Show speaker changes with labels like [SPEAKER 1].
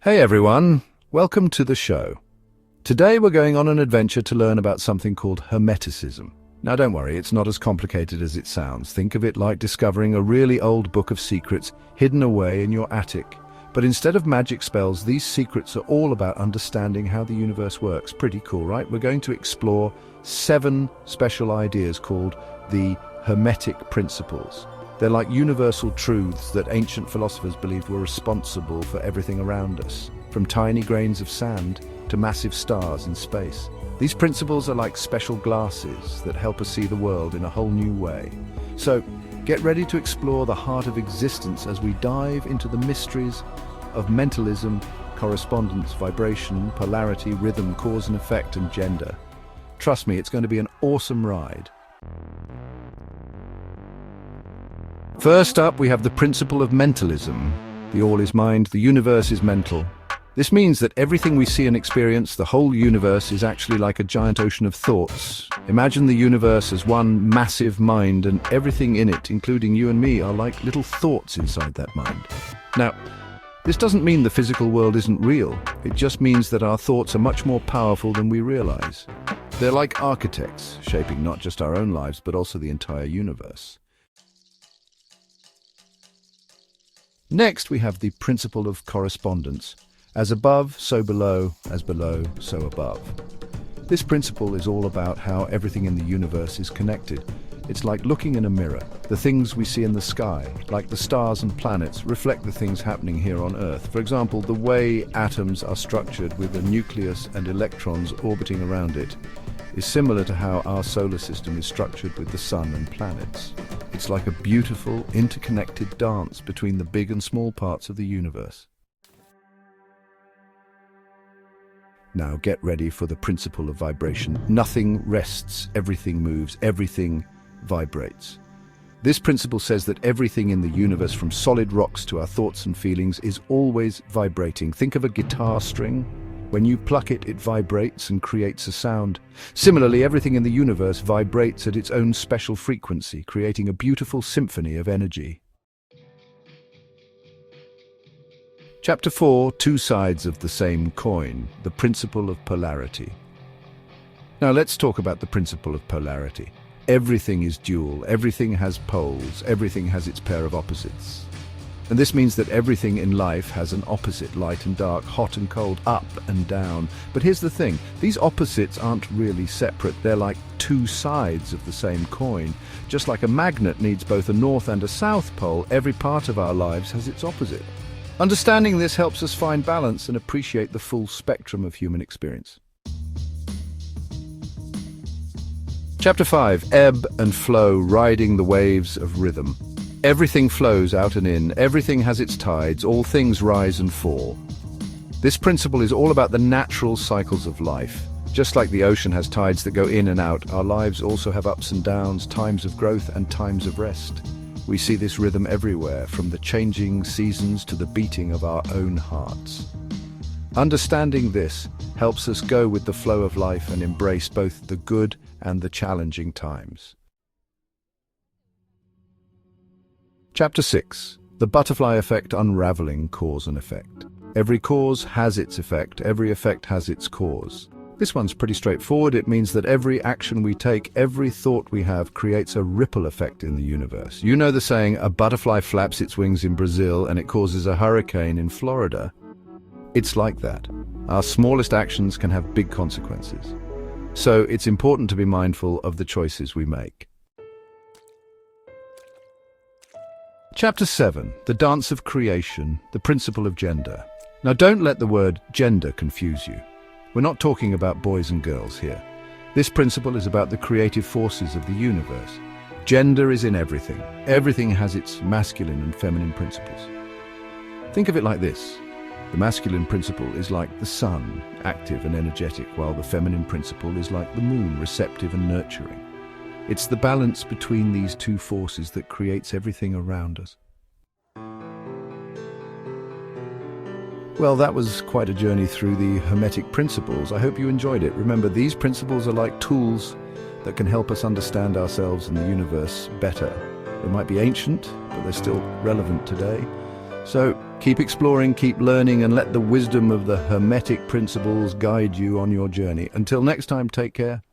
[SPEAKER 1] Hey everyone, welcome to the show. Today we're going on an adventure to learn about something called Hermeticism. Now don't worry, it's not as complicated as it sounds. Think of it like discovering a really old book of secrets hidden away in your attic. But instead of magic spells, these secrets are all about understanding how the universe works. Pretty cool, right? We're going to explore 7 special ideas called the Hermetic principles. They're like universal truths that ancient philosophers believed were responsible for everything around us, from tiny grains of sand to massive stars in space. These principles are like special glasses that help us see the world in a whole new way. So, get ready to explore the heart of existence as we dive into the mysteries of mentalism, correspondence, vibration, polarity, rhythm, cause and effect, and gender. Trust me, it's going to be an awesome ride. First up, we have the principle of mentalism. The all is mind, the universe is mental. This means that everything we see and experience, the whole universe, is actually like a giant ocean of thoughts. Imagine the universe as one massive mind, and everything in it, including you and me, are like little thoughts inside that mind. Now, this doesn't mean the physical world isn't real. It just means that our thoughts are much more powerful than we realize. They're like architects, shaping not just our own lives, but also the entire universe. Next, we have the principle of correspondence. As above, so below, as below, so above. This principle is all about how everything in the universe is connected. It's like looking in a mirror. The things we see in the sky, like the stars and planets, reflect the things happening here on Earth. For example, the way atoms are structured with a nucleus and electrons orbiting around it is similar to how our solar system is structured with the sun and planets. It's like a beautiful, interconnected dance between the big and small parts of the universe. Now get ready for the principle of vibration. Nothing rests, everything moves, everything vibrates. This principle says that everything in the universe, from solid rocks to our thoughts and feelings, is always vibrating. Think of a guitar string. When you pluck it, it vibrates and creates a sound. Similarly, everything in the universe vibrates at its own special frequency, creating a beautiful symphony of energy. Chapter 4, 2 sides of the same coin, the principle of polarity. Now let's talk about the principle of polarity. Everything is dual, everything has poles, everything has its pair of opposites. And this means that everything in life has an opposite, light and dark, hot and cold, up and down. But here's the thing, these opposites aren't really separate, they're like 2 sides of the same coin. Just like a magnet needs both a north and a south pole, every part of our lives has its opposite. Understanding this helps us find balance and appreciate the full spectrum of human experience. Chapter 5, ebb and flow, riding the waves of rhythm. Everything flows out and in, everything has its tides, all things rise and fall. This principle is all about the natural cycles of life. Just like the ocean has tides that go in and out, our lives also have ups and downs, times of growth and times of rest. We see this rhythm everywhere, from the changing seasons to the beating of our own hearts. Understanding this helps us go with the flow of life and embrace both the good and the challenging times. Chapter 6, the butterfly effect, unraveling cause and effect. Every cause has its effect, every effect has its cause. This one's pretty straightforward. It means that every action we take, every thought we have, creates a ripple effect in the universe. You know the saying, a butterfly flaps its wings in Brazil and it causes a hurricane in Florida. It's like that. Our smallest actions can have big consequences. So it's important to be mindful of the choices we make. Chapter 7, the dance of creation, the principle of gender. Now don't let the word gender confuse you. We're not talking about boys and girls here. This principle is about the creative forces of the universe. Gender is in everything. Everything has its masculine and feminine principles. Think of it like this. The masculine principle is like the sun, active and energetic, while the feminine principle is like the moon, receptive and nurturing. It's the balance between these 2 forces that creates everything around us. Well, that was quite a journey through the Hermetic principles. I hope you enjoyed it. Remember, these principles are like tools that can help us understand ourselves and the universe better. They might be ancient, but they're still relevant today. So keep exploring, keep learning, and let the wisdom of the Hermetic principles guide you on your journey. Until next time, take care.